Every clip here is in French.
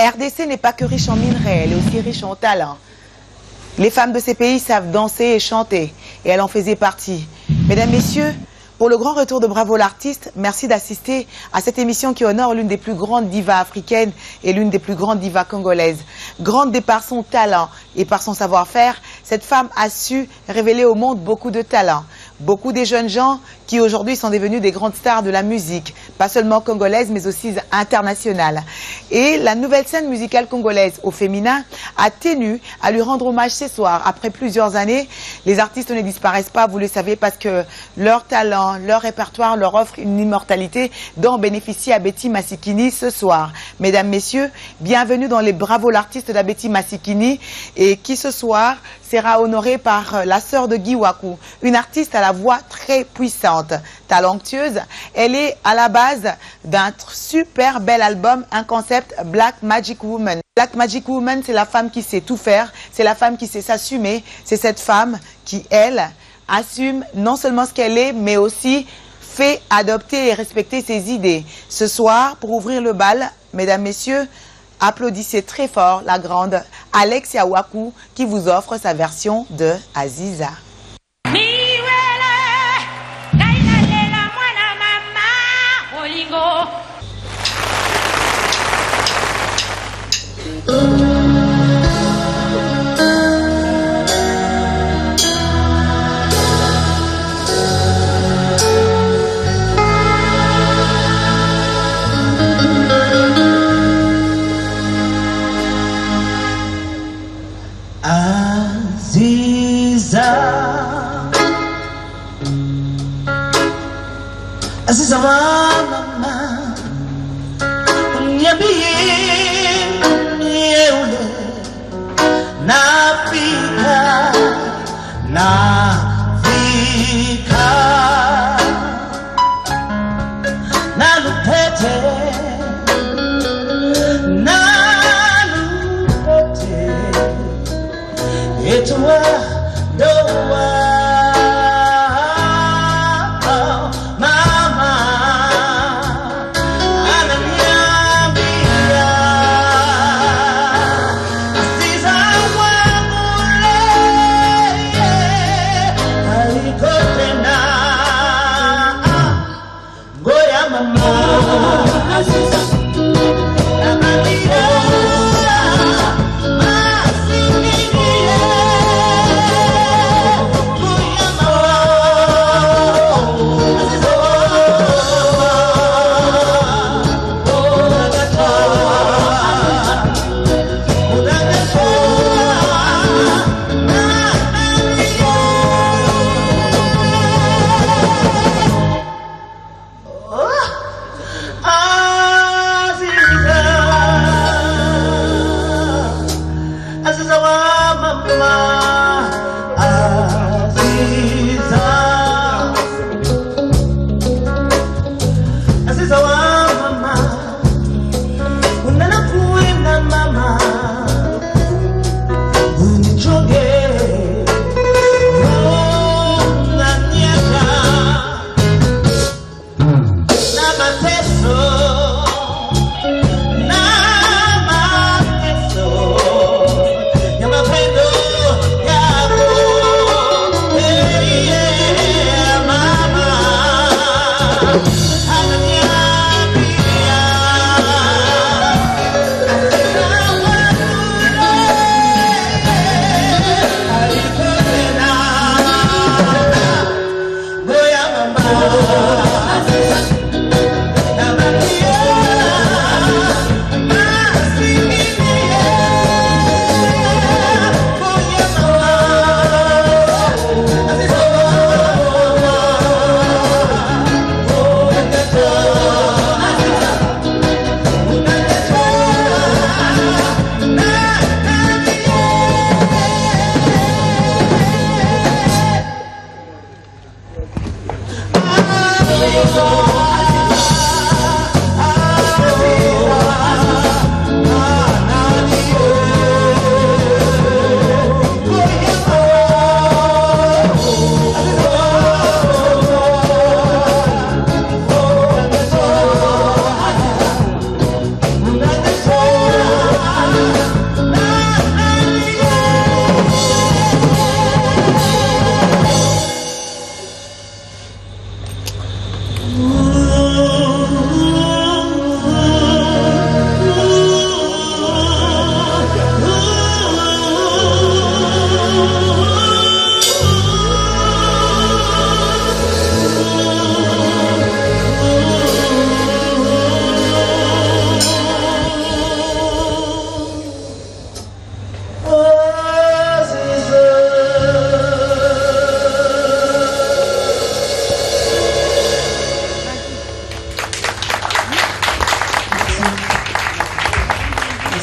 La RDC n'est pas que riche en minerais, elle est aussi riche en talent. Les femmes de ces pays savent danser et chanter, et elle en faisait partie. Mesdames, Messieurs, pour le grand retour de Bravo l'artiste, merci d'assister à cette émission qui honore l'une des plus grandes divas africaines et l'une des plus grandes divas congolaises. Grande de par son talent et par son savoir-faire, cette femme a su révéler au monde beaucoup de talents. Beaucoup des jeunes gens qui aujourd'hui sont devenus des grandes stars de la musique, pas seulement congolaise mais aussi internationale. Et la nouvelle scène musicale congolaise au féminin a tenu à lui rendre hommage ce soir. Après plusieurs années, les artistes ne disparaissent pas, vous le savez, parce que leur talent, leur répertoire leur offre une immortalité dont bénéficie Abeti Masikini ce soir. Mesdames, Messieurs, bienvenue dans les Bravo l'artiste d'Abeti Masikini et qui ce soir sera honorée par la sœur de Guy Wakou, une artiste à la voix très puissante, talentueuse. Elle est à la base d'un super bel album, un concept Black Magic Woman. Black Magic Woman, c'est la femme qui sait tout faire, c'est la femme qui sait s'assumer, c'est cette femme qui, elle, assume non seulement ce qu'elle est, mais aussi fait adopter et respecter ses idées. Ce soir, pour ouvrir le bal, mesdames, messieurs, applaudissez très fort la grande Alexia Wakou qui vous offre sa version de Aziza. Aziza mama Nyabiye Yeule Nafika Nafika Nalupete Nalupete Etuwa Doa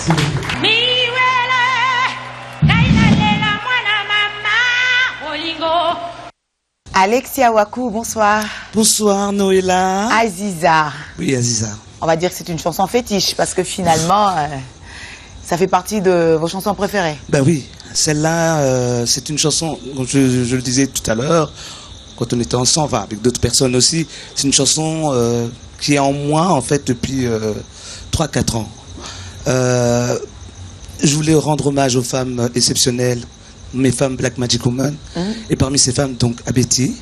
Merci beaucoup. Alexia Wakou, bonsoir. Bonsoir Noëlla. Aziza. Oui, Aziza. On va dire que c'est une chanson fétiche parce que finalement, ça fait partie de vos chansons préférées. Ben oui, celle-là, c'est une chanson, comme je le disais tout à l'heure, quand on était ensemble, enfin, avec d'autres personnes aussi, c'est une chanson qui est en moi en fait depuis 3-4 ans. Je voulais rendre hommage aux femmes exceptionnelles, mes femmes Black Magic Woman, et parmi ces femmes, donc, Abeti.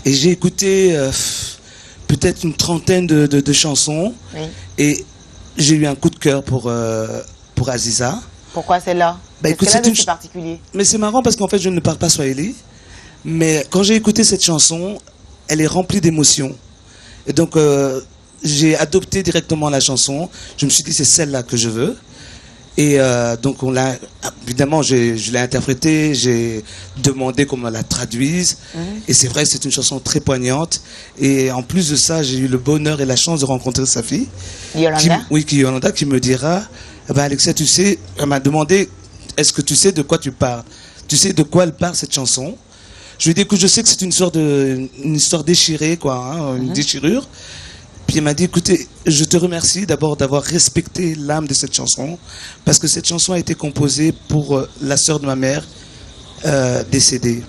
Et j'ai écouté peut-être une trentaine de chansons, Oui. et j'ai eu un coup de cœur pour Aziza. Pourquoi celle-là? Bah, écoute, Qu'est-ce qu'elle a de c'est si particulier? Mais c'est marrant parce qu'en fait, je ne parle pas swahili, mais quand j'ai écouté cette chanson, elle est remplie d'émotions. Et donc, j'ai adopté directement la chanson. Je me suis dit, c'est celle-là que je veux. Et donc, évidemment, je l'ai interprétée, j'ai demandé qu'on me la traduise. Et c'est vrai, c'est une chanson très poignante. Et en plus de ça, j'ai eu le bonheur et la chance de rencontrer sa fille. Yolanda? Yolanda, qui me dira, Alexia, tu sais, elle m'a demandé, est-ce que tu sais de quoi tu parles? Tu sais de quoi elle parle, cette chanson? Je lui ai dit, écoute, je sais que c'est une histoire déchirée, quoi, hein, une déchirure. Puis elle m'a dit, écoutez, je te remercie d'abord d'avoir respecté l'âme de cette chanson, parce que cette chanson a été composée pour la sœur de ma mère décédée.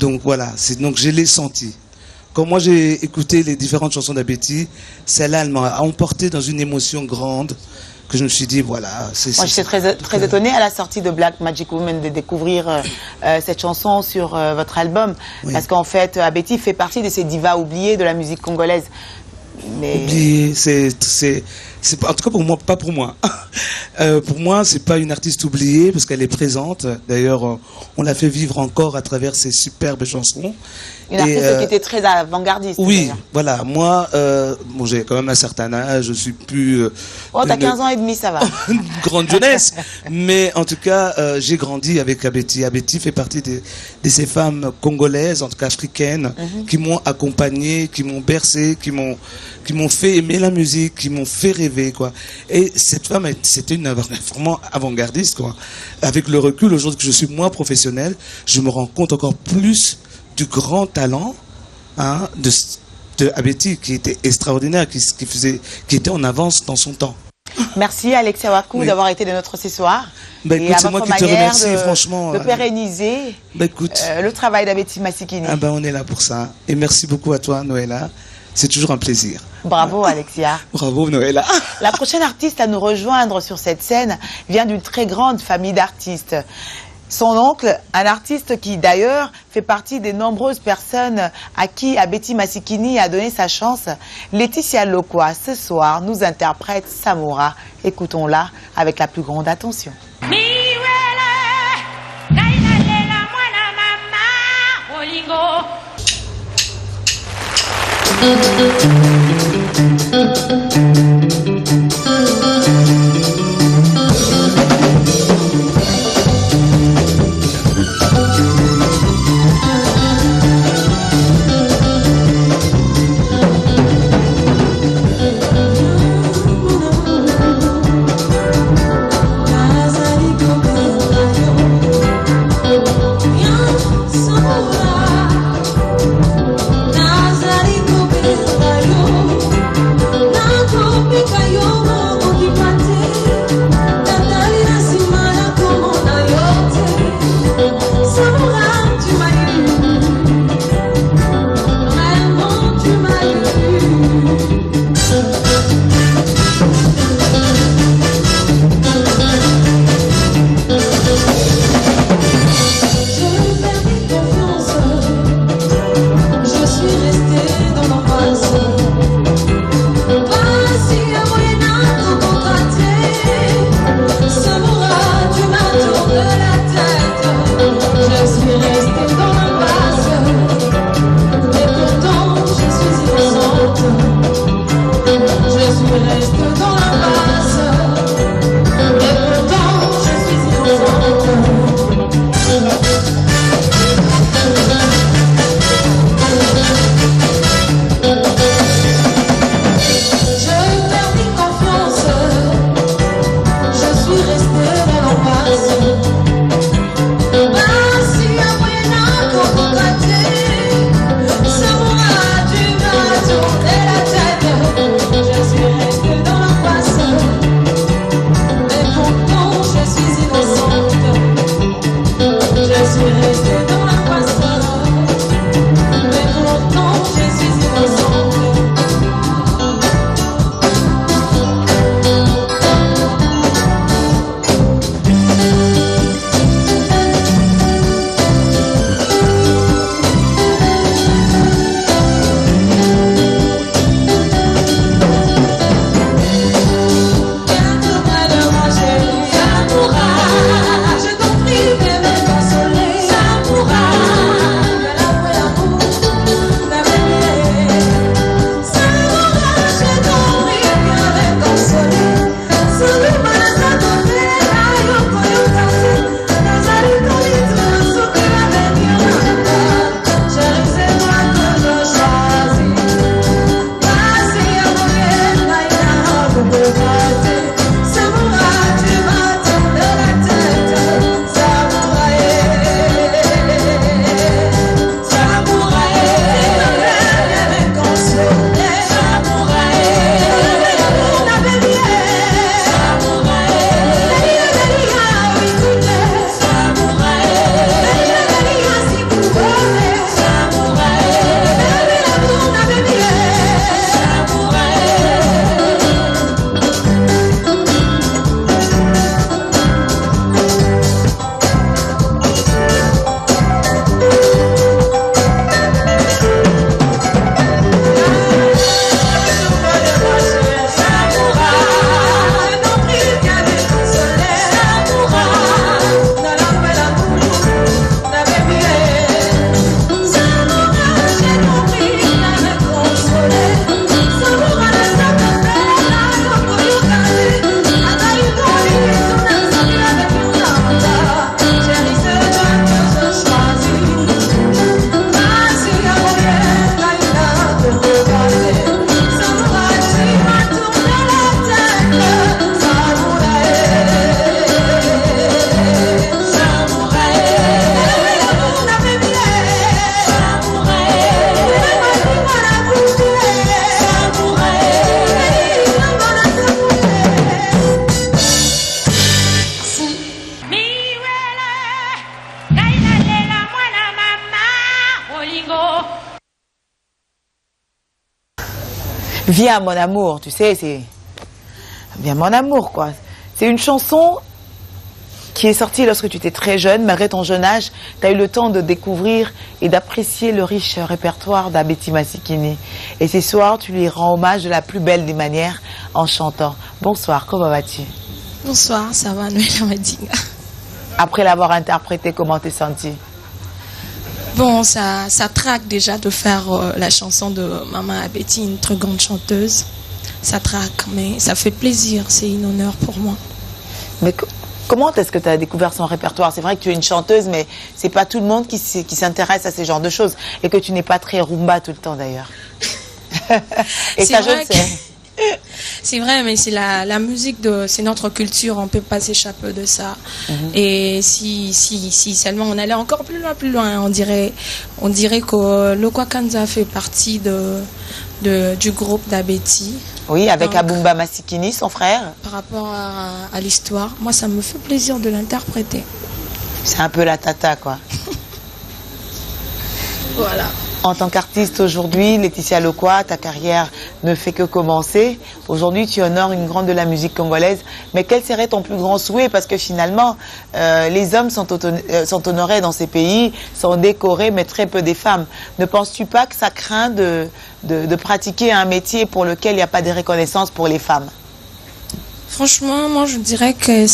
Donc voilà, donc je l'ai senti. Quand moi j'ai écouté les différentes chansons d'Abeti, celle-là, elle m'a emporté dans une émotion grande, que je me suis dit, voilà. Moi, j'étais très étonnée à la sortie de Black Magic Woman de découvrir cette chanson sur votre album. Oui. Parce qu'en fait, Abeti fait partie de ces divas oubliées de la musique congolaise. Mais... Oublié, en tout cas pour moi, pas pour moi. Pour moi, c'est pas une artiste oubliée parce qu'elle est présente. D'ailleurs, on l'a fait vivre encore à travers ses superbes chansons. Une artiste qui était très avant-gardiste. Oui, voilà. Moi, bon, j'ai quand même un certain âge, je suis plus... Oh, t'as 15 ans et demi, ça va. une grande jeunesse. Mais en tout cas, j'ai grandi avec Abeti. Abeti fait partie de ces femmes congolaises, en tout cas africaines, qui m'ont accompagné, qui m'ont bercé, qui m'ont fait aimer la musique, qui m'ont fait rêver, quoi. Et cette femme, c'était une vraiment avant-gardiste, quoi. Avec le recul, aujourd'hui que je suis moins professionnel, je me rends compte encore plus du grand talent, hein, de Abeti, qui était extraordinaire, qui était en avance dans son temps. Merci Alexia Wakou d'avoir été de notre ce soir. Bah, écoute, c'est moi qui te remercie, franchement. De pérenniser le travail d'Abeti Masikini. Ah ben, on est là pour ça. Et merci beaucoup à toi, Noëlla. C'est toujours un plaisir. Bravo Alexia. Bravo Noëlla. La prochaine artiste à nous rejoindre sur cette scène vient d'une très grande famille d'artistes. Son oncle, un artiste qui d'ailleurs fait partie des nombreuses personnes à qui Abeti Masikini a donné sa chance, Laetitia Lokwa, ce soir nous interprète Samoura. Écoutons-la avec la plus grande attention. Nazari go be Viens mon amour, tu sais, c'est... Viens mon amour, quoi. C'est une chanson qui est sortie lorsque tu étais très jeune, malgré ton jeune âge. Tu as eu le temps de découvrir et d'apprécier le riche répertoire d'Abeti Masikini. Et ce soir, tu lui rends hommage de la plus belle des manières en chantant. Bonsoir, comment vas-tu? Bonsoir, ça va, Noëlla Madinga. Après l'avoir interprété, comment t'es sentie? Bon, ça traque déjà de faire la chanson de Maman Abeti, une très grande chanteuse. Ça traque, mais ça fait plaisir, c'est un honneur pour moi. Mais comment est-ce que tu as découvert son répertoire? C'est vrai que tu es une chanteuse, mais c'est pas tout le monde qui s'intéresse à ces genres de choses. Et que tu n'es pas très rumba tout le temps d'ailleurs. Et ça, je le sais. C'est vrai, mais c'est la musique, c'est notre culture, on ne peut pas s'échapper de ça. Et si seulement on allait encore plus loin, on dirait que Lokwa Kanza fait partie du groupe d'Abeti. Oui, avec Abumba Masikini, son frère. Par rapport à l'histoire, moi ça me fait plaisir de l'interpréter. C'est un peu la tata, quoi. Voilà. En tant qu'artiste aujourd'hui, Laetitia Lokwa, ta carrière ne fait que commencer. Aujourd'hui, tu honores une grande de la musique congolaise. Mais quel serait ton plus grand souhait? Parce que finalement, les hommes sont honorés dans ces pays, sont décorés, mais très peu des femmes. Ne penses-tu pas que ça craint de pratiquer un métier pour lequel il n'y a pas de reconnaissance pour les femmes? Franchement, moi je dirais que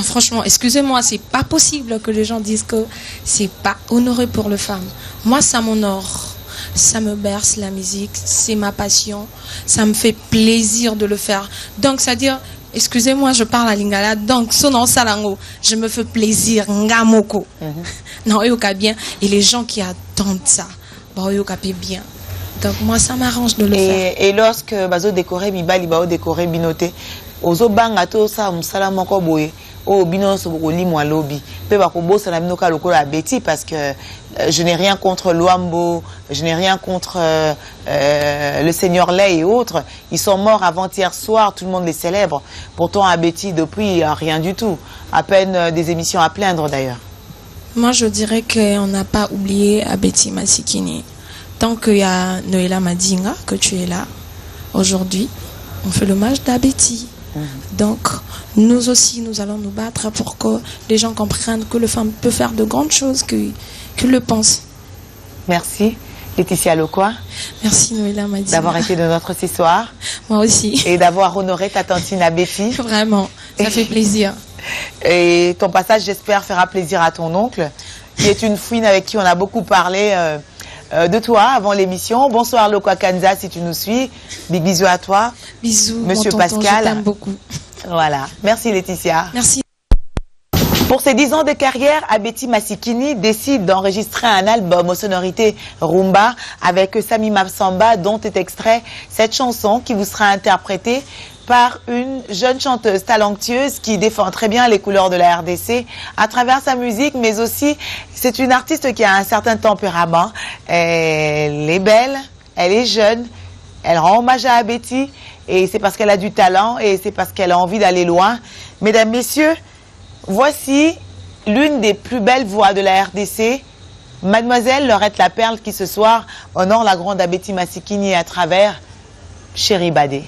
franchement, excusez-moi, c'est pas possible que les gens disent que c'est pas honoré pour les femmes. Moi, ça m'honore, ça me berce la musique, c'est ma passion, ça me fait plaisir de le faire. Donc, c'est-à-dire, excusez-moi, je parle à Lingala, donc, sonon salango, je me fais plaisir, ngamoko. Non, yoka bien, et les gens qui attendent ça, bah, yoka bien. Donc, moi, ça m'arrange de le faire. Et lorsque bazo décoré, bibali bao décoré binoté, ozo banga to sa musala moko boye o bino so boko limwa lobi pe ba ko bosa na binoka lokola Abeti parce que je n'ai rien contre Luambo, je n'ai rien contre le Seigneur Lay et autres. Ils sont morts avant-hier soir, tout le monde les célèbre. Pourtant Abeti depuis rien du tout, à peine des émissions à plaindre d'ailleurs. Moi je dirais qu'on n'a pas oublié Abeti Masikini. Tant qu'il y a Noëlla Madinga, que tu es là aujourd'hui, on fait l'hommage d'Abeti. Donc, nous aussi, nous allons nous battre pour que les gens comprennent que les femmes peuvent faire de grandes choses qu'ils le pensent. Merci, Laetitia Lokwa. Merci, Noëlla Madinga. D'avoir été de notre ce soir. Moi aussi. Et d'avoir honoré ta tantine Abeti. Vraiment, ça fait plaisir. Et ton passage, j'espère, fera plaisir à ton oncle, qui est une fouine avec qui on a beaucoup parlé de toi avant l'émission. Bonsoir Lokwa Kanza, si tu nous suis. Big bisous à toi. Bisous, Monsieur mon tonton, Pascal. je t'aime beaucoup. Voilà. Merci Laetitia. Merci. Pour ses 10 ans de carrière, Abeti Masikini décide d'enregistrer un album aux sonorités rumba avec Sami Mapsamba, dont est extrait cette chanson qui vous sera interprétée par une jeune chanteuse talentueuse qui défend très bien les couleurs de la RDC à travers sa musique, mais aussi c'est une artiste qui a un certain tempérament. Elle est belle, elle est jeune, elle rend hommage à Abeti et c'est parce qu'elle a du talent et c'est parce qu'elle a envie d'aller loin. Mesdames, messieurs, voici l'une des plus belles voix de la RDC, Mademoiselle Laurette Laperle, qui ce soir honore la grande Abeti Masikini à travers Chéri Badé.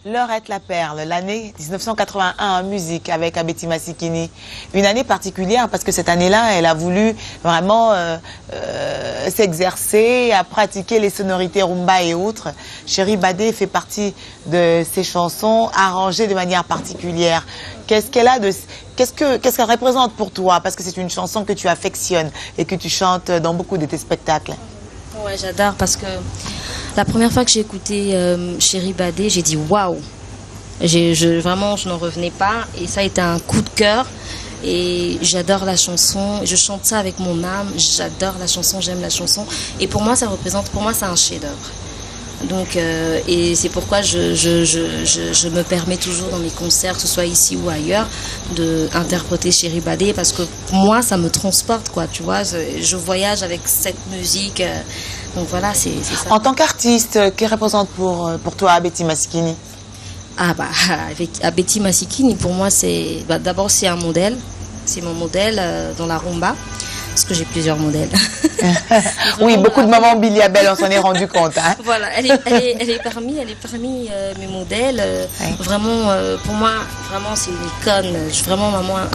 Laurette La Perle, l'année 1981 en musique avec Abeti Masikini. Une année particulière parce que cette année-là, elle a voulu vraiment s'exercer à pratiquer les sonorités rumba et autres. Chérie Badé fait partie de ces chansons arrangées de manière particulière. Qu'est-ce qu'elle a de... qu'est-ce qu'elle représente pour toi? Parce que c'est une chanson que tu affectionnes et que tu chantes dans beaucoup de tes spectacles. Ouais, j'adore parce que la première fois que j'ai écouté Chérie Badé, j'ai dit waouh. Vraiment, je n'en revenais pas et ça a été un coup de cœur. Et j'adore la chanson, je chante ça avec mon âme, j'adore la chanson, j'aime la chanson. Et pour moi, c'est un chef-d'œuvre. Donc, et c'est pourquoi je me permets toujours dans mes concerts, que ce soit ici ou ailleurs, d'interpréter Chérie Badé parce que moi, ça me transporte, quoi, tu vois. Je voyage avec cette musique. Donc voilà, c'est ça. En tant qu'artiste, qui représente pour toi Abeti Masikini? Ah bah, avec Abeti Masikini, pour moi, d'abord, c'est un modèle. C'est mon modèle dans la rumba. Parce que j'ai plusieurs modèles. Oui, beaucoup de mamans Billy Abel, on s'en est rendu compte. Hein. Voilà, elle est parmi mes modèles. Oui. Vraiment, pour moi, vraiment, c'est une icône.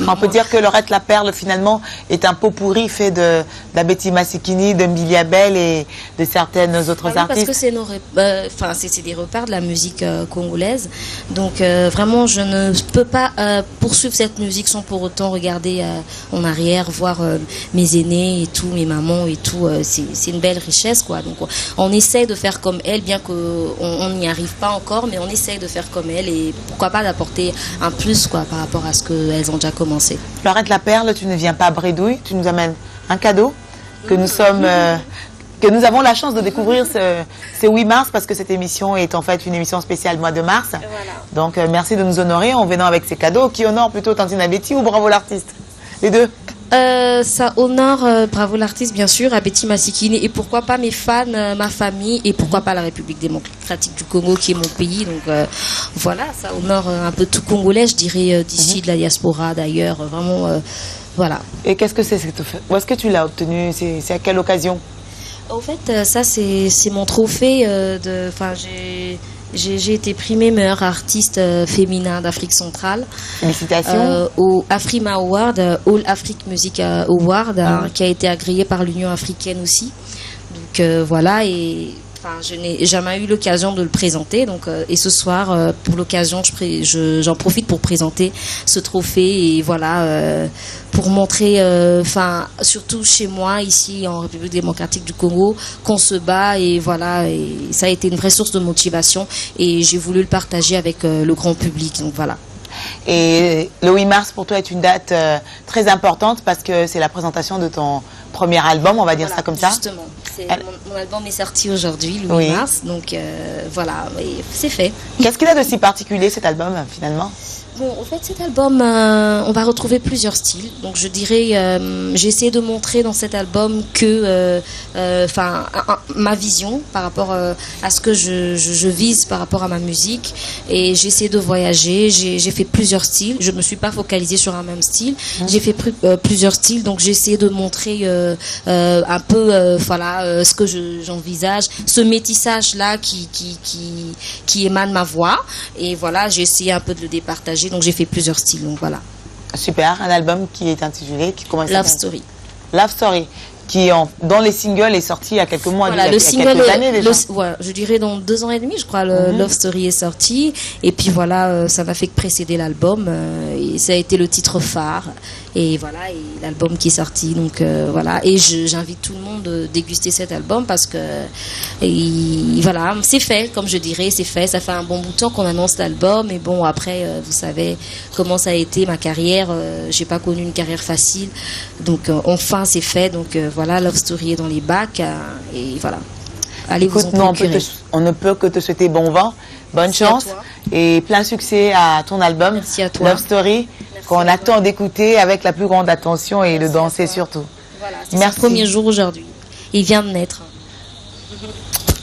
On peut dire que Laurette La Perle, finalement, est un pot pourri fait d'Abeti Masikini, de Billy Abel et de certaines autres artistes. Parce que c'est des repères de la musique congolaise. Donc, vraiment, je ne peux pas poursuivre cette musique sans pour autant regarder en arrière, voir mes aînés et tout, mes mamans et tout, c'est une belle richesse, quoi. Donc on essaie de faire comme elle, bien qu'on n'y arrive pas encore, mais on essaie de faire comme elle et pourquoi pas d'apporter un plus, quoi, par rapport à ce qu'elles ont déjà commencé. Laurette La Perle, tu ne viens pas à Bredouille, tu nous amènes un cadeau que nous avons la chance de découvrir ce 8 mars parce que cette émission est en fait une émission spéciale mois de mars. Voilà. Donc merci de nous honorer en venant avec ces cadeaux qui honorent plutôt Tantine Abeti ou Bravo l'artiste, les deux. Ça honore Bravo l'artiste, bien sûr, Abeti Masikini et pourquoi pas mes fans, ma famille et pourquoi pas la République démocratique du Congo qui est mon pays. Donc voilà, ça honore un peu tout Congolais, je dirais, d'ici, de la diaspora d'ailleurs, vraiment, voilà. Et qu'est-ce que c'est? Où est-ce que tu l'as obtenu? C'est à quelle occasion? En fait, ça c'est mon trophée j'ai été primée meilleure artiste féminin d'Afrique centrale. Félicitations. Au Afrima Award, All Afrique Music Award, qui a été agréé par l'Union africaine aussi. Donc voilà, et je n'ai jamais eu l'occasion de le présenter. Donc, et ce soir, pour l'occasion, j'en profite pour présenter ce trophée et voilà, pour montrer, surtout chez moi, ici en République démocratique du Congo, qu'on se bat et voilà, et ça a été une vraie source de motivation et j'ai voulu le partager avec le grand public. Donc voilà. Et le 8 mars pour toi est une date très importante parce que c'est la présentation de ton premier album, on va dire ça comme ça. Justement, mon album est sorti aujourd'hui, le 8 mars, donc voilà, c'est fait. Qu'est-ce qu'il a de si particulier cet album finalement? Bon, en fait, cet album, on va retrouver plusieurs styles. Donc, je dirais, j'ai essayé de montrer dans cet album que, ma vision par rapport à ce que je vise par rapport à ma musique. Et j'ai essayé de voyager. J'ai fait plusieurs styles. Je me suis pas focalisée sur un même style. J'ai fait plusieurs styles. Donc, j'ai essayé de montrer un peu, ce que j'envisage, ce métissage-là qui émane ma voix. Et voilà, j'ai essayé un peu de le départager. Donc j'ai fait plusieurs styles, donc voilà. Super, un album qui est intitulé Love Story. Love Story, dont les singles est sorti il y a quelques mois, voilà, il y a quelques années déjà. Voilà, je dirais dans 2 ans et demi, je crois, Love Story est sorti. Et puis voilà, ça n'a fait que précéder l'album. Et ça a été le titre phare. Et voilà, et l'album qui est sorti. Donc voilà, et j'invite tout le monde à déguster cet album parce que voilà, c'est fait, comme je dirais, c'est fait. Ça fait un bon bout de temps qu'on annonce l'album. Et bon, après, vous savez comment ça a été ma carrière. J'ai pas connu une carrière facile. Donc enfin, c'est fait. Donc voilà, Love Story est dans les bacs. Et voilà. Allez, écoute, vous en procurer. on ne peut que te souhaiter bon vent, bonne Merci chance et plein succès à ton album. Merci à toi. Love Story, qu'on attend d'écouter avec la plus grande attention et de danser surtout. Voilà, c'est son premier jour aujourd'hui. Il vient de naître.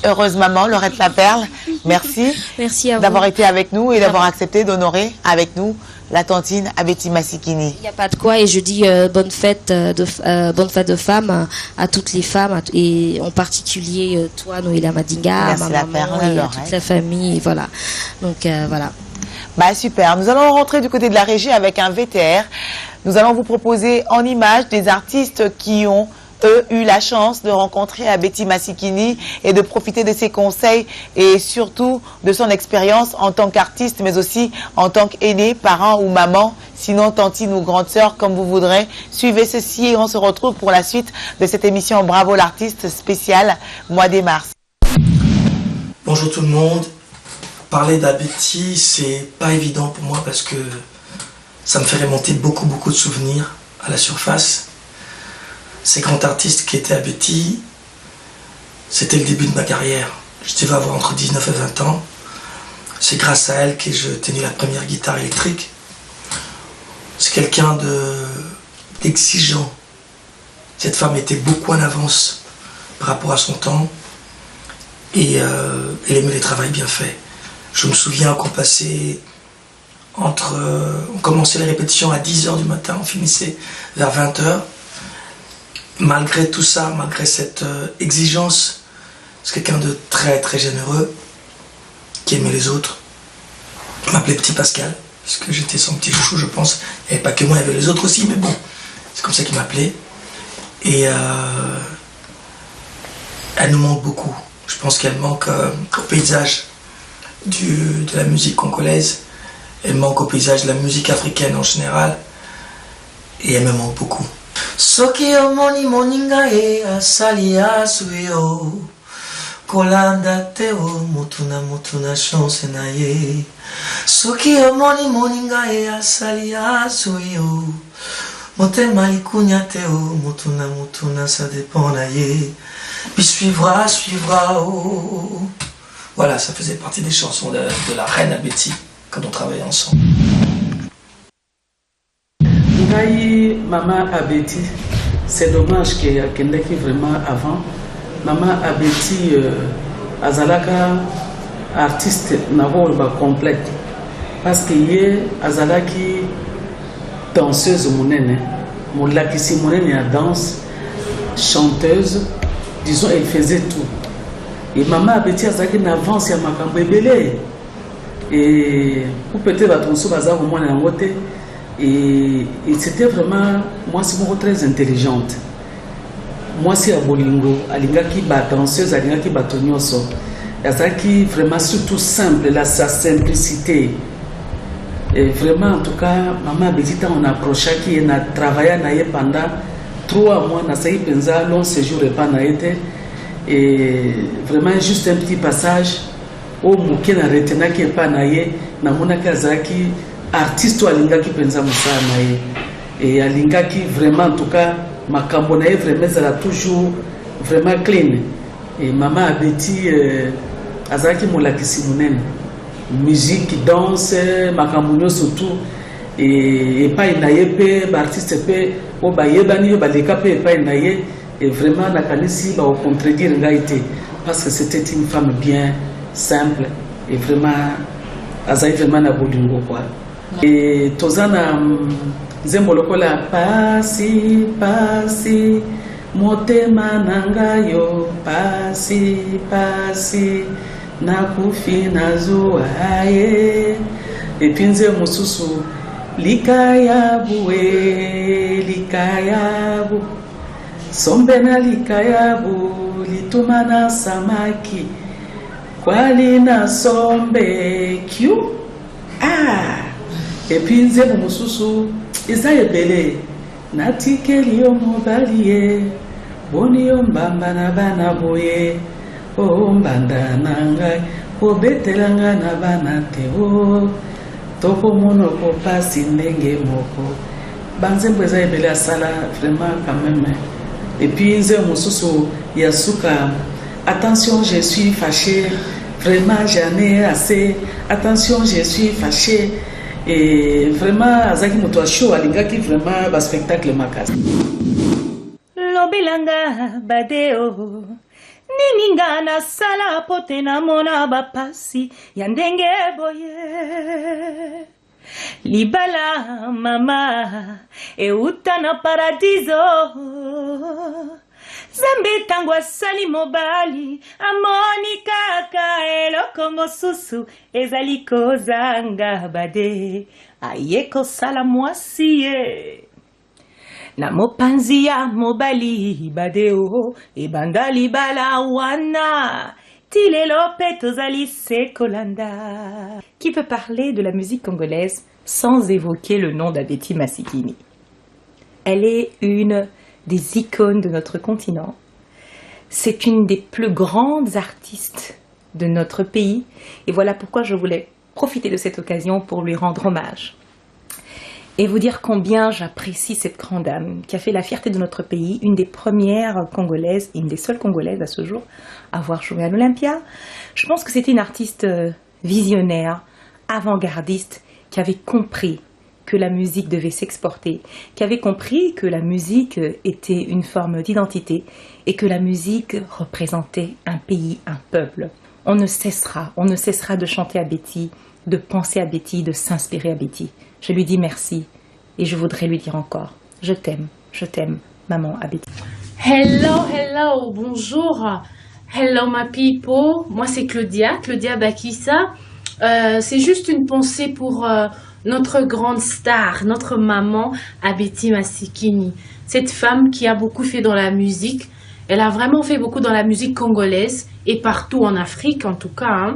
Heureuse maman, Laurette La Perle, merci, merci à vous d'avoir été avec nous et d'avoir accepté d'honorer avec nous la tantine à Betty Massikini. Il n'y a pas de quoi, et je dis bonne fête de femmes à toutes les femmes, et en particulier toi, Noélia Madinga, Merci, ma maman et à toute la famille, et voilà. Donc voilà. Bah super, nous allons rentrer du côté de la régie avec un VTR. Nous allons vous proposer en images des artistes qui ont eu la chance de rencontrer Betty Massikini et de profiter de ses conseils et surtout de son expérience en tant qu'artiste, mais aussi en tant qu'aîné, parent ou maman, sinon tantine ou grande sœur, comme vous voudrez. Suivez ceci et on se retrouve pour la suite de cette émission Bravo l'artiste spéciale mois de mars. Bonjour tout le monde. Parler d'Abetty, c'est pas évident pour moi parce que ça me fait remonter beaucoup de souvenirs à la surface. Ces grands artistes qui étaient Abetty, c'était le début de ma carrière. Je devais avoir entre 19 et 20 ans. C'est grâce à elle que je tenais la première guitare électrique. C'est quelqu'un d'exigeant. Cette femme était beaucoup en avance par rapport à son temps et elle aimait les travaux bien faits. Je me souviens qu'on passait on commençait les répétitions à 10h du matin, on finissait vers 20h. Malgré tout ça, malgré cette exigence, c'est quelqu'un de très généreux, qui aimait les autres. Il m'appelait Petit Pascal, parce que j'étais son petit chouchou, je pense. Il n'y avait pas que moi, il y avait les autres aussi, mais bon, c'est comme ça qu'il m'appelait. Et elle nous manque beaucoup. Je pense qu'elle manque au paysage de la musique congolaise. Elle manque au paysage de la musique africaine en général. Et elle me manque beaucoup. Soki omoni moninga e asali asuyo kolanda teo mutuna chance na ye. Soki omoni moninga e asali asuyo motema likunya teo mutuna ça dépend na ye. Puis suivra oh. Voilà, ça faisait partie des chansons de la reine Abetty quand on travaillait ensemble. Maman Abetty, c'est dommage qu'il y ait qui vraiment avant. Maman Abetty, azalaka artiste n'avons complète parce qu'il y a azalaki danseuse monene, molakisi monene à danse, chanteuse, disons elle faisait tout. Et Maman Abetty azalaki n'avance à makambo ebele et pour peut-être attention bazar au moins en côté. Et c'était vraiment, moi c'est moi très intelligente. Moi c'est à Bolingo, alingaki ba danseuse, alingaki ba tonyoso. Yazaki vraiment surtout simple, là sa simplicité. Et vraiment en tout cas, Maman Abetty on a approché qui a travaillé pendant 3 mois, na saï penza long séjour et pas na été. Et vraiment juste un petit passage au mouké na retena qui est pas na ye, na mona kazaki artiste alingaki penza musana et alingaki vraiment en tout cas makambo na vraiment ça toujours vraiment clean. Et Maman Abetty azaki molakisi munene musique danse makambo surtout et pas inaye pe artiste pe o bayebani ba leka pe pas inaye et vraiment la kanisi ba contredire ngaité parce que c'était une femme bien simple et vraiment azaki vraiment na bolingo quoi. Et tozana nzembo lokola pasi motema nangayo pasi nakufi nazuaye et puis nzembo mususu likayabu sombena likayabu litumana samaki kwali na sombe kyu et puis nzembo mususu eza ebele natikeli yo mobali ye boni yo mbamba na bana boye o mbanda na ngai obetelanga na bana te o tokomona kopasi ndenge moko banzembo eza ebele asala vraiment quand même. Et puis nzembo mususu ya suka attention je suis fâché, vraiment j'en ai assez, attention je suis fâché. Et vraiment azaki moto show alingaki vraiment ba spectacle makasi. Lobilanga badeo nininga na sala pote na mona ba pasi ya ndenge boye libala mama euta na paradiso Zambe tango asali mobali amoni kaka eloko mosusu ezali kozanga bade aye kosala mwasi ye na mopanzi ya mobali badeo ebanda libala wana tilelo pe tozali sekolanda. Qui peut parler de la musique congolaise sans évoquer le nom d'Abeti Masikini? Elle est une des icônes de notre continent. C'est une des plus grandes artistes de notre pays et voilà pourquoi je voulais profiter de cette occasion pour lui rendre hommage. Et vous dire combien j'apprécie cette grande dame qui a fait la fierté de notre pays, une des premières Congolaises, une des seules Congolaises à ce jour à avoir joué à l'Olympia. Je pense que c'était une artiste visionnaire, avant-gardiste, qui avait compris que la musique devait s'exporter, qui avait compris que la musique était une forme d'identité et que la musique représentait un pays, un peuple. On ne cessera de chanter à Betty, de penser à Betty, de s'inspirer à Betty. Je lui dis merci et je voudrais lui dire encore, je t'aime, maman Abeti. Hello, bonjour. Hello ma people, moi c'est Claudia Bakissa. C'est juste une pensée pour notre grande star, notre maman Abeti Masikini. Cette femme qui a beaucoup fait dans la musique, elle a vraiment fait beaucoup dans la musique congolaise et partout en Afrique en tout cas.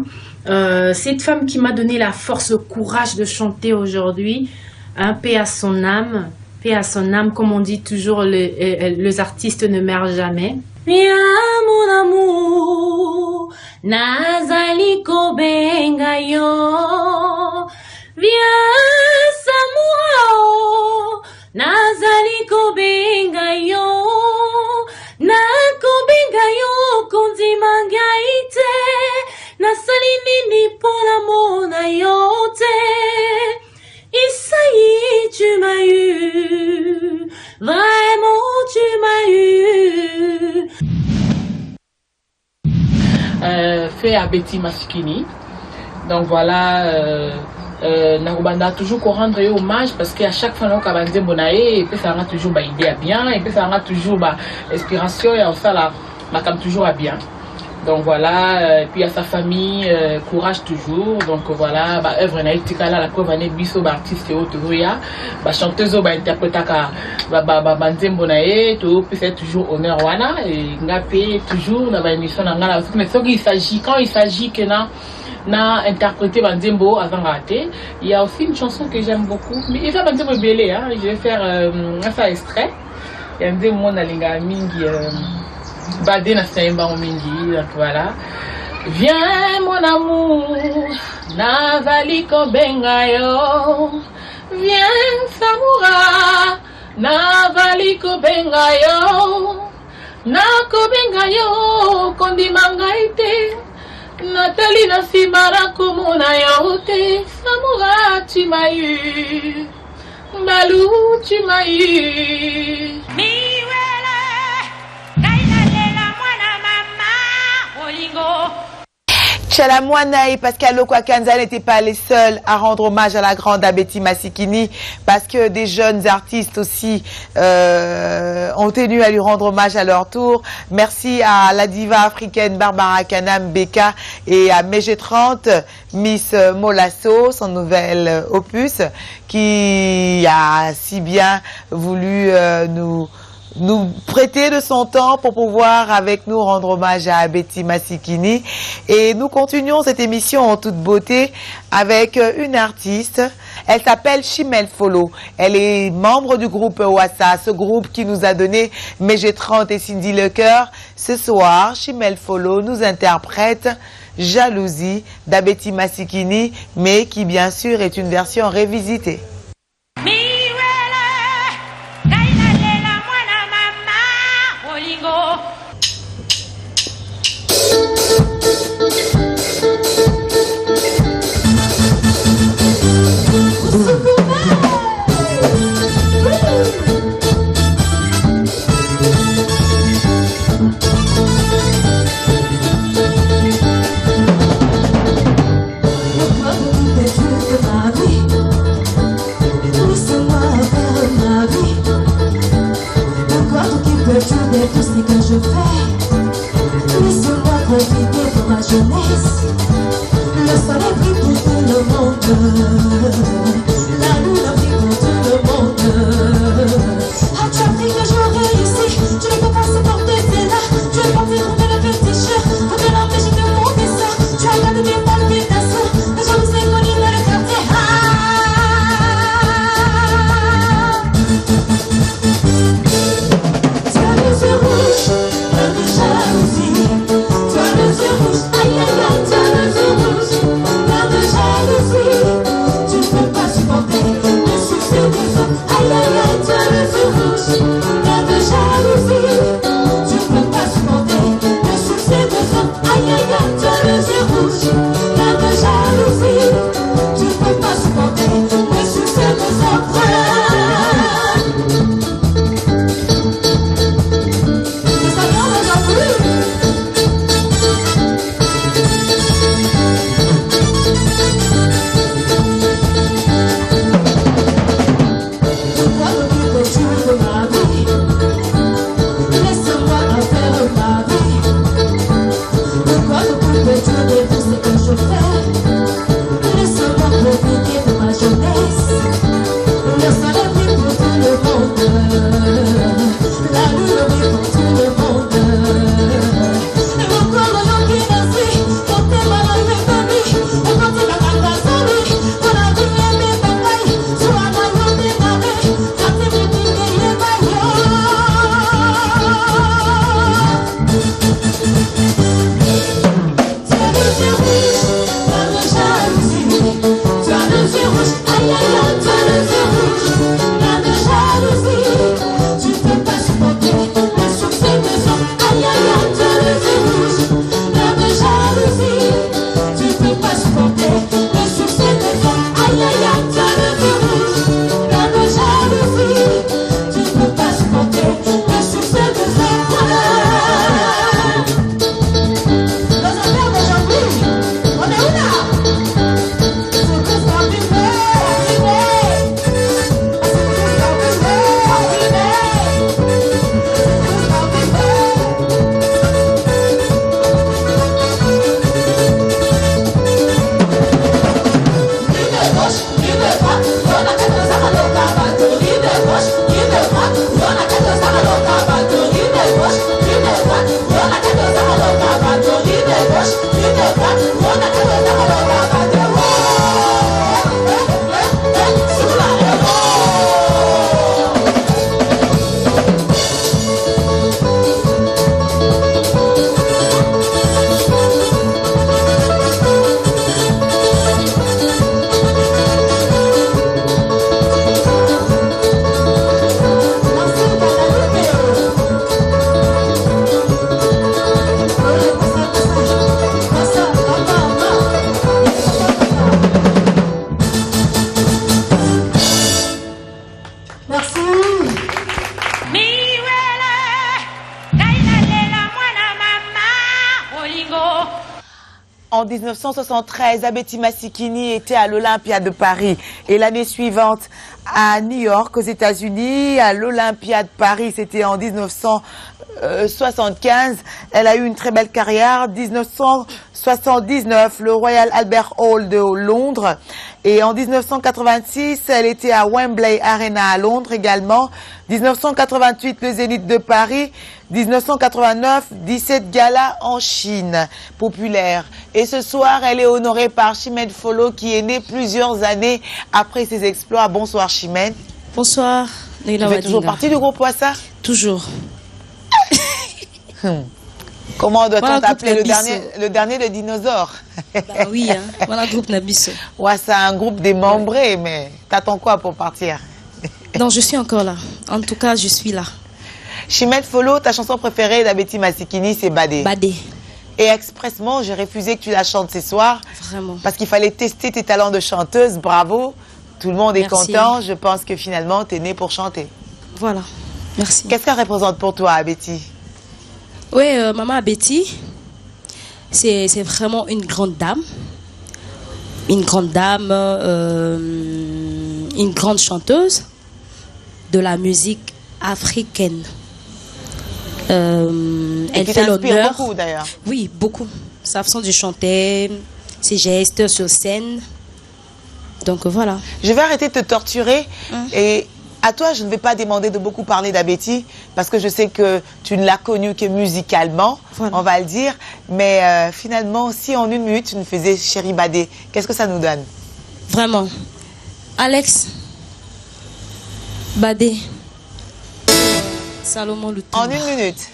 Cette femme qui m'a donné la force, le courage de chanter aujourd'hui, paix à son âme, comme on dit toujours, les artistes ne meurent jamais. Viens mon amour, nazali kobenga yo. Viens Samoa, nazali kobenga yo. Nakobenga yo kondimanga ite. Nasali nini pona mona yo te. Isaïe, tu m'as eu. Vraiment, tu m'as eu. Fait à Betty Masikini. Donc voilà, Narubanda toujours qu'on rendre hommage parce qu'à chaque fois qu'on a bonaé et puis ça rend toujours idée à bien et puis ça rend toujours inspiration et on fait la comme toujours à bien. Donc voilà, et puis à sa famille, courage toujours. Donc voilà, œuvre naïtika là, la preuve année biso artiste et autres ya, chanteuse interprète banzembo nae, tout puis c'est toujours honneur wana et ngapé toujours dans l'émission ngala mais quand il s'agit que na interpréter banzembo avant raté, il y a aussi une chanson que j'aime beaucoup, mais il va banzembo belé hein, je vais faire un extrait. Il y a un démon na linga mingi Badé na Saïmba Omingi, donc voilà. Viens mon amour, nazali kobenga yo. Viens Samoura, nazali kobenga yo. Nakobenga yo, kondimanga ite. Nathalie na simara komona yo te. Samoura, tu m'as eu. Malou, tu m'as eu. Chalamwana et Pascal Lokwakanza n'étaient pas les seuls à rendre hommage à la grande Abeti Masikini parce que des jeunes artistes aussi ont tenu à lui rendre hommage à leur tour. Merci à la diva africaine Barbara Kanam Beka et à MG30 Miss Molasso, son nouvel opus, qui a si bien voulu nous prêter de son temps pour pouvoir avec nous rendre hommage à Abeti Masikini. Et nous continuons cette émission en toute beauté avec une artiste. Elle s'appelle Chimel Follow. Elle est membre du groupe Wassa, ce groupe qui nous a donné MG30 et Cindy Lecoeur. Ce soir, Chimel Follow nous interprète Jalousie d'Abeti Masikini, mais qui bien sûr est une version révisitée. En 1973, Abeti Masikini était à l'Olympia de Paris. Et l'année suivante, à New York, aux États-Unis, à l'Olympia de Paris, c'était en 1975. Elle a eu une très belle carrière. 1979, le Royal Albert Hall de Londres. Et en 1986, elle était à Wembley Arena à Londres également. 1988, le Zénith de Paris. 1989, 17 galas en Chine, populaire. Et ce soir, elle est honorée par Chimène Folo, qui est née plusieurs années après ses exploits. Bonsoir Chimène. Bonsoir. Tu fais toujours partie du groupe Wassa? Toujours. Comment doit-on t'appeler le dernier de dinosaure? Bah oui, hein. Voilà, groupe Nabiso. Ouais, c'est un groupe démembré, mais t'attends quoi pour partir? Non, je suis encore là. En tout cas, je suis là. Chimène Folo, ta chanson préférée d'Abeti Masikini, c'est Badé. Badé. Et expressement, j'ai refusé que tu la chantes ce soir. Vraiment. Parce qu'il fallait tester tes talents de chanteuse. Bravo. Tout le monde est content. Je pense que finalement, tu es née pour chanter. Voilà. Merci. Qu'est-ce qu'elle représente pour toi, Abeti? Oui, maman Abeti, c'est vraiment une grande dame. Une grande dame, une grande chanteuse de la musique africaine. Elle fait l'honneur. Beaucoup d'ailleurs. Oui, beaucoup. Sa façon de chanter, ses gestes sur scène. Donc voilà. Je vais arrêter de te torturer et à toi, je ne vais pas demander de beaucoup parler d'Abeti parce que je sais que tu ne l'as connue que musicalement, on va le dire. Mais finalement, si en 1 minute, tu nous faisais Chéri Badé, qu'est-ce que ça nous donne? Vraiment. Alex, Badé, Salomon Lutumba. En 1 minute.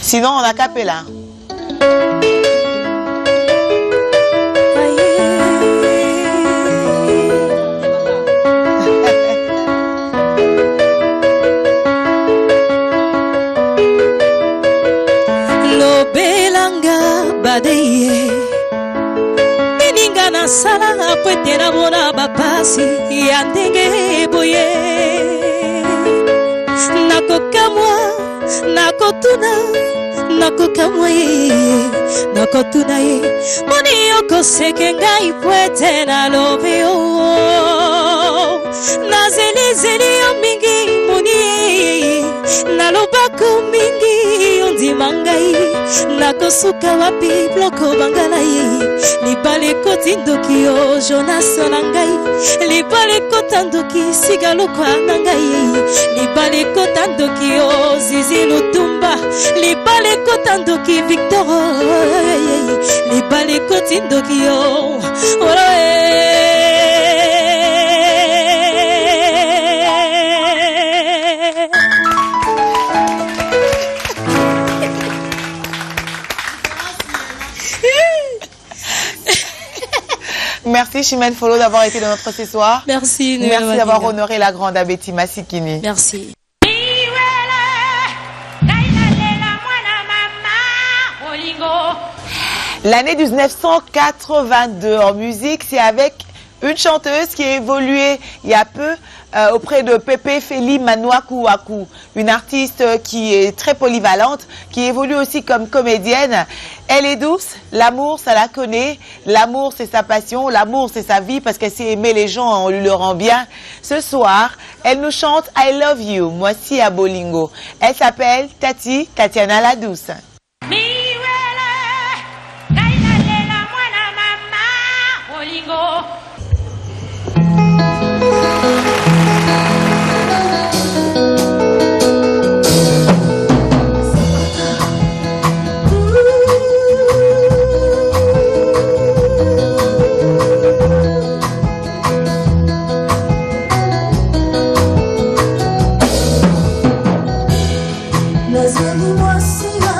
Sinon, on a capella. Badeye Ininga na sala pwete na bona bapasi ya ndenge boye nakokamwa nakokamwa nakotuna ye moni yokoseke ngai pwete na lobeo nazelizeli yo mingi moni nalobako mingi ondima ngai nakosuka wapi bloko bangala ye libala ekoti ndoki yo Jonas na ngai libala ekota ndoki sigalokwa na ngai libala ekota ndoki yo Zizi Lutumba libala ekota ndoki Victor libala ekoti ndoki yo Merci Chimène Folo d'avoir été de notre ce soir. Merci. Merci d'avoir honoré la grande Abeti Masikini. Merci. L'année 1982 en musique, c'est avec une chanteuse qui a évolué il y a peu auprès de Pepe Feli Manouakou, une artiste qui est très polyvalente, qui évolue aussi comme comédienne. Elle est douce, l'amour, ça la connaît, l'amour c'est sa passion, l'amour c'est sa vie parce qu'elle sait aimer les gens, on lui le rend bien. Ce soir, elle nous chante I Love You, moi si à Bolingo. Elle s'appelle Tatiana la Douce. Nazali mwasi na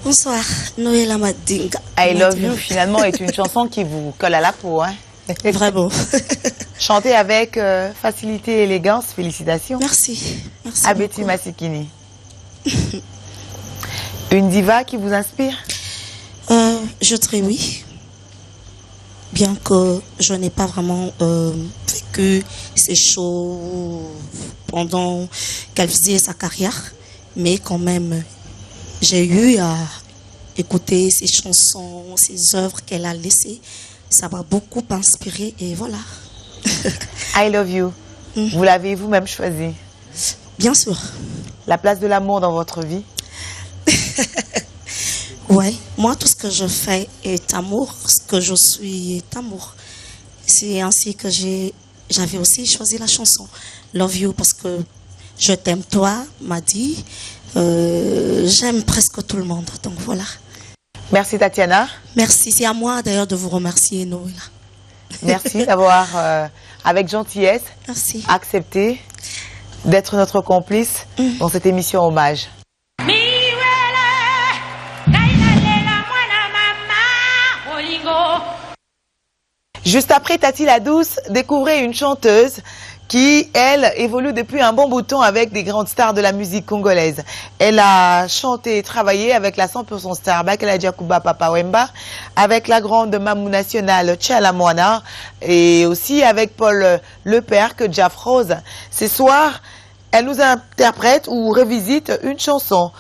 Bonsoir, Noël Amadinga. I Love You, finalement, est une chanson qui vous colle à la peau. Hein? Vraiment. Chanter avec facilité et élégance, félicitations. Merci. Merci Abeti Masikini. Une diva qui vous inspire? Je dirais oui. Bien que je n'ai pas vraiment vécu ces shows pendant qu'elle faisait sa carrière, mais quand même, j'ai eu à écouter ses chansons, ses œuvres qu'elle a laissées. Ça m'a beaucoup inspiré et voilà. I Love You. Vous l'avez vous-même choisi? Bien sûr. La place de l'amour dans votre vie? Ouais, moi tout ce que je fais est amour, ce que je suis est amour. C'est ainsi que j'avais aussi choisi la chanson Love You parce que je t'aime toi m'a dit, j'aime presque tout le monde, donc voilà. Merci Tatiana. Merci, c'est à moi d'ailleurs de vous remercier Noël. Merci d'avoir avec gentillesse accepté d'être notre complice dans cette émission hommage. Juste après Tati la Douce, découvrez une chanteuse qui, elle, évolue depuis un bon bout de temps avec des grandes stars de la musique congolaise. Elle a chanté et travaillé avec la 100% star Bakela Diakuba Papa Wemba, avec la grande mamou nationale Tchala Moana et aussi avec Paul Lepère que Jaff Rose. Ce soir, elle nous interprète ou revisite une chanson.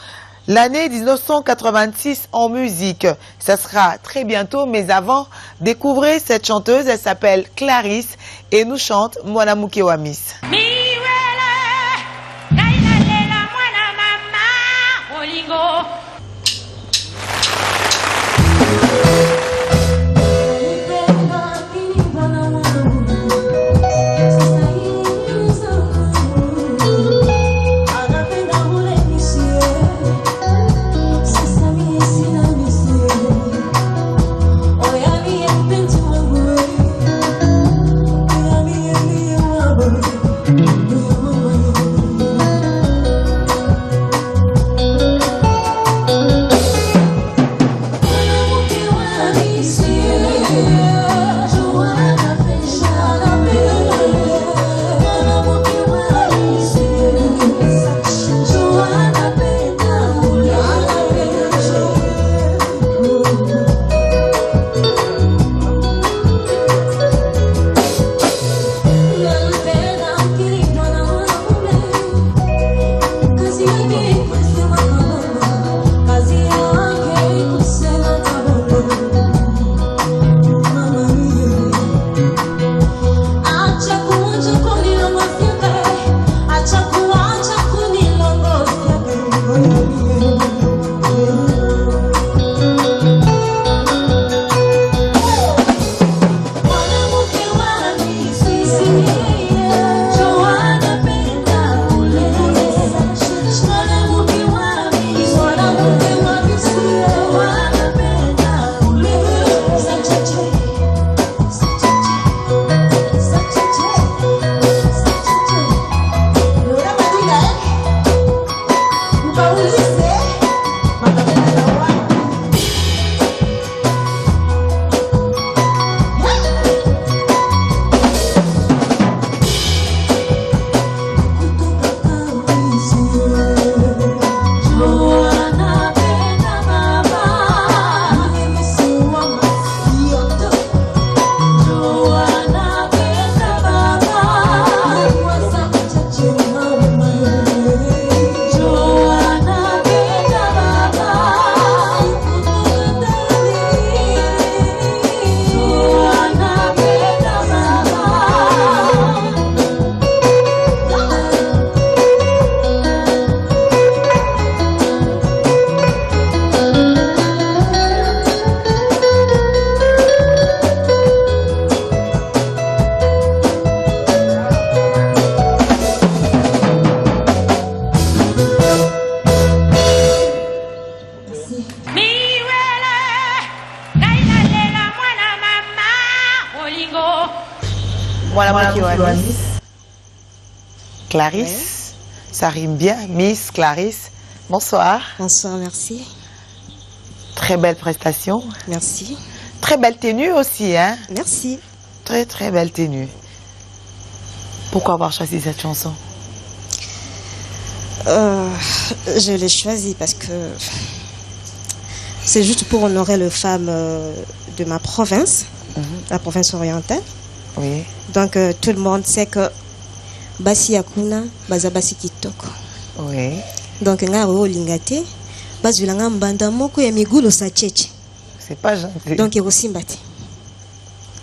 L'année 1986 en musique, ça sera très bientôt, mais avant, découvrez cette chanteuse, elle s'appelle Clarisse et nous chante Mwana Muke wa Miss. Clarisse, Ça rime bien. Miss Clarisse, bonsoir. Bonsoir, merci. Très belle prestation. Merci. Très belle tenue aussi, hein? Merci. Très, très belle tenue. Pourquoi avoir choisi cette chanson? Je l'ai choisie parce que c'est juste pour honorer les femmes de ma province, la province orientale. Oui. Donc tout le monde sait que Basi Yakuna, Bazabasi Kitoko. Oui. Donc Ngaro Lingate, Bazulanga Mbanda Moko ya Migulo Sacheche. C'est pas gentil. Donc Erosimbati.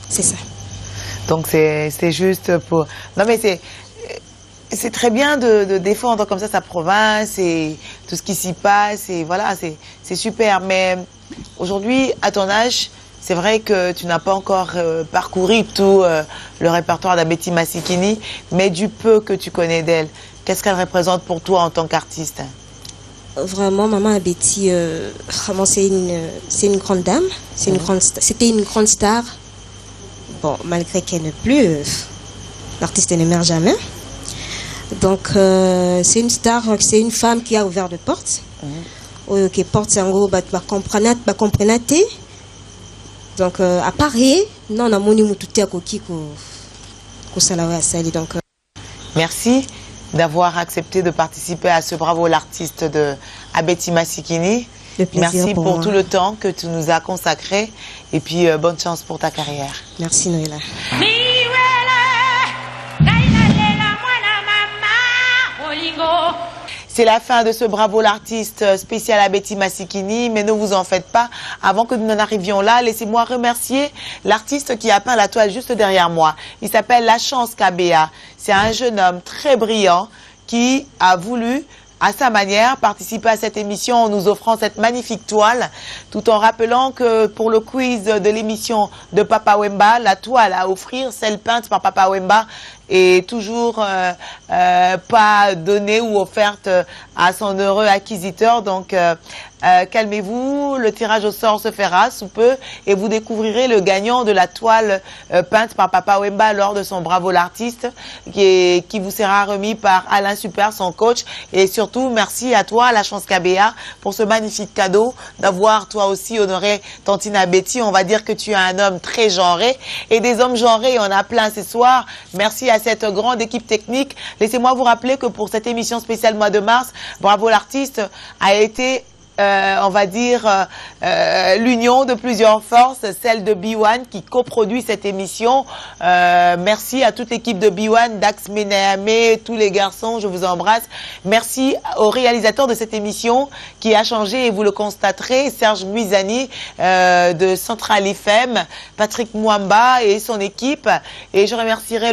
C'est ça. Donc c'est juste pour... Non mais c'est très bien de défendre comme ça sa province et tout ce qui s'y passe. Et voilà, c'est super. Mais aujourd'hui, à ton âge, c'est vrai que tu n'as pas encore parcouru tout le répertoire d'Abeti Masikini. Mais du peu que tu connais d'elle, qu'est-ce qu'elle représente pour toi en tant qu'artiste? Vraiment, maman Abeti, vraiment c'est une grande dame. C'était une grande star. Bon, malgré qu'elle ne plus, l'artiste ne meurt jamais. Donc, c'est une star, c'est une femme qui a ouvert des portes. Qui porte sango, comprenate. Donc, à Paris, non, on a moni mututé à koki ko salawe asali. Donc, merci d'avoir accepté de participer à ce Bravo l'artiste de Abeti Masikini. Merci pour tout le temps que tu nous as consacré et puis bonne chance pour ta carrière. Merci Noëlla. C'est la fin de ce Bravo l'artiste spécial Abeti Masikini, mais ne vous en faites pas. Avant que nous n'en arrivions là, laissez-moi remercier l'artiste qui a peint la toile juste derrière moi. Il s'appelle La Chance Kabea. C'est un jeune homme très brillant qui a voulu, à sa manière, participer à cette émission en nous offrant cette magnifique toile, tout en rappelant que pour le quiz de l'émission de Papa Wemba, la toile à offrir, celle peinte par Papa Wemba, est toujours pas donnée ou offerte à son heureux acquisiteur. Donc calmez-vous, le tirage au sort se fera sous peu et vous découvrirez le gagnant de la toile peinte par Papa Wemba lors de son Bravo l'artiste qui vous sera remis par Alain Super, son coach. Et surtout, merci à toi, La Chance Kabea, pour ce magnifique cadeau d'avoir toi aussi honoré Tantine Abeti. On va dire que tu es un homme très genré et des hommes genrés, on a plein ce soir. Merci à cette grande équipe technique. Laissez-moi vous rappeler que pour cette émission spéciale mois de mars, Bravo l'artiste a été on va dire l'union de plusieurs forces, celle de B1 qui coproduit cette émission. Merci à toute l'équipe de B1, Dax Meneame, tous les garçons, je vous embrasse. Merci au réalisateur de cette émission qui a changé et vous le constaterez, Serge Muizani de Central FM, Patrick Mwamba et son équipe. Et je remercierai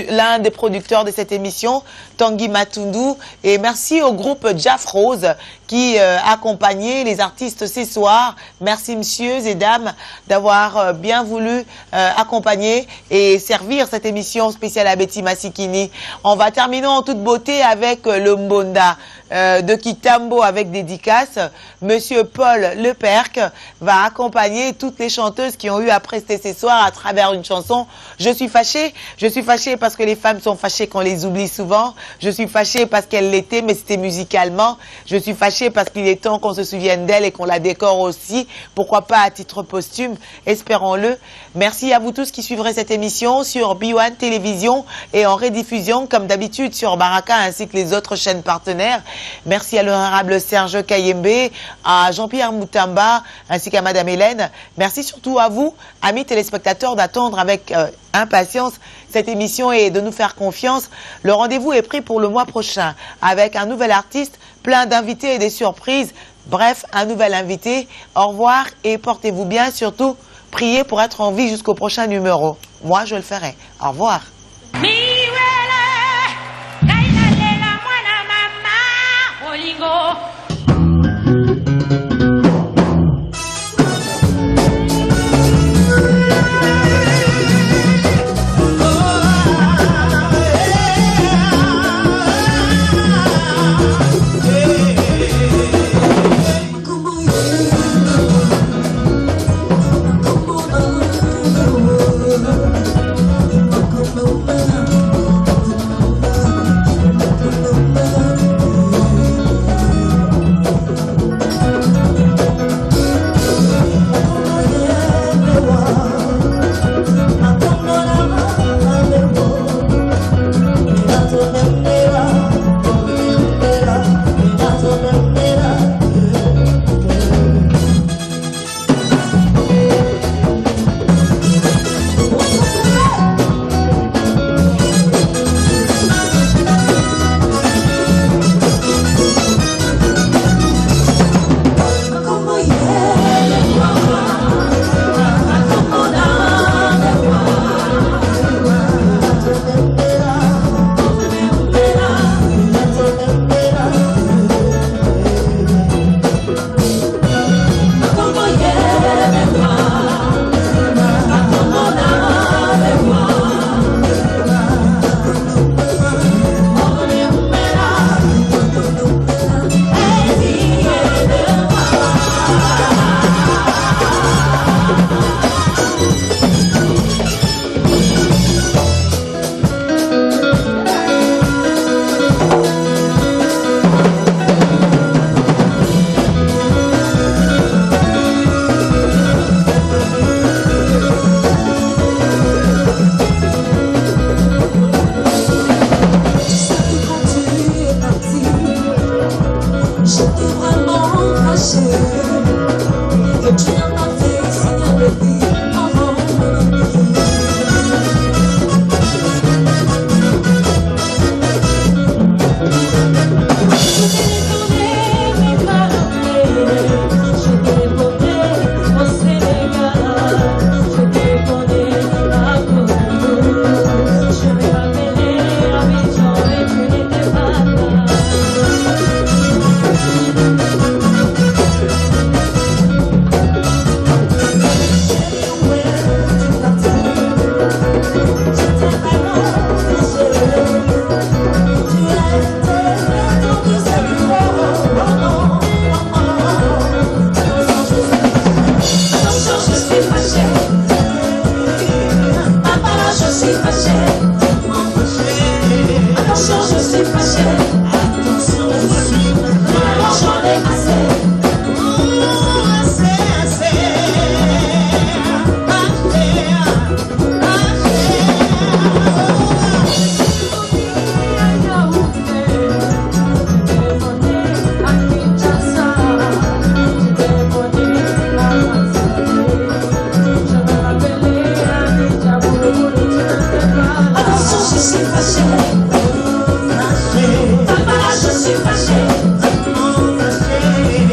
l'un des producteurs de cette émission, Tanguy Matundu, et merci au groupe Jaff Rose qui accompagnait les artistes ce soir. Merci messieurs et dames d'avoir bien voulu accompagner et servir cette émission spéciale Abeti Masikini. On va terminer en toute beauté avec le Mbonda de Kitambo avec dédicace. Monsieur Paul Leperc va accompagner toutes les chanteuses qui ont eu à prester ce soir à travers une chanson. Je suis fâchée parce que les femmes sont fâchées qu'on les oublie souvent. Je suis fâchée parce qu'elles l'étaient, mais c'était musicalement. Je suis fâchée parce qu'il est temps qu'on se souvienne d'elle et qu'on la décore aussi. Pourquoi pas à titre posthume, espérons-le. Merci à vous tous qui suivrez cette émission sur B1 Télévision et en rediffusion comme d'habitude sur Baraka ainsi que les autres chaînes partenaires. Merci à l'honorable Serge Kayembe, à Jean-Pierre Moutamba ainsi qu'à Madame Hélène. Merci surtout à vous, amis téléspectateurs, d'attendre avec impatience cette émission et de nous faire confiance. Le rendez-vous est pris pour le mois prochain avec un nouvel artiste, plein d'invités et des surprises. Bref, un nouvel invité. Au revoir et portez-vous bien. Surtout, priez pour être en vie jusqu'au prochain numéro. Moi, je le ferai. Au revoir. Oh,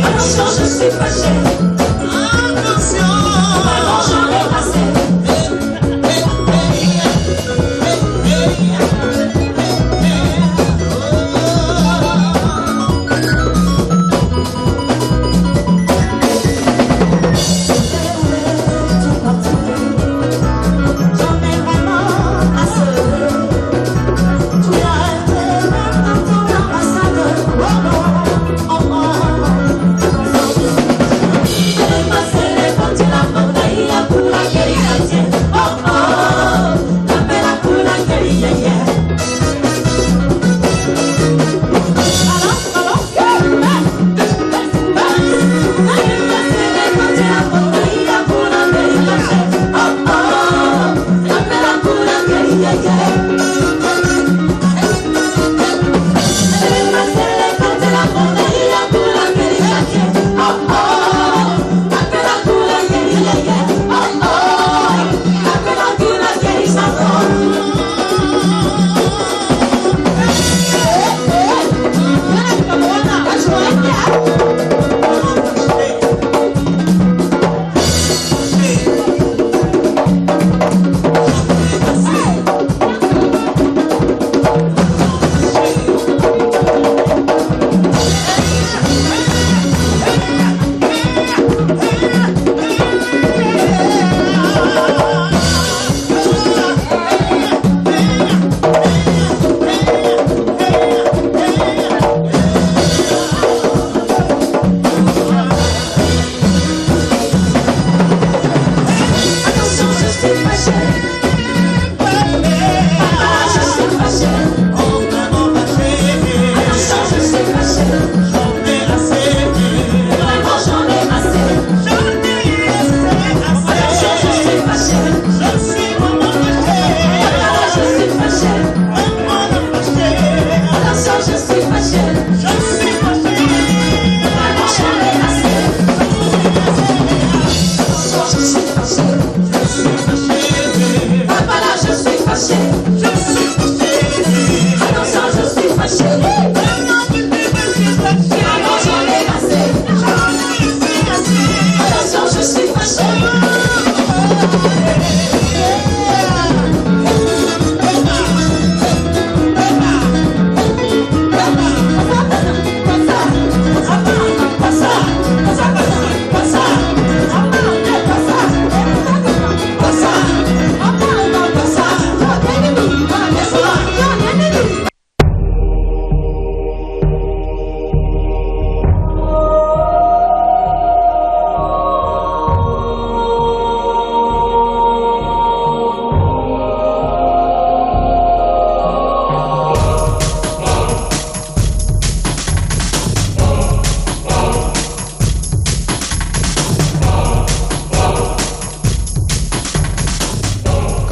Attention, je suis fâchée.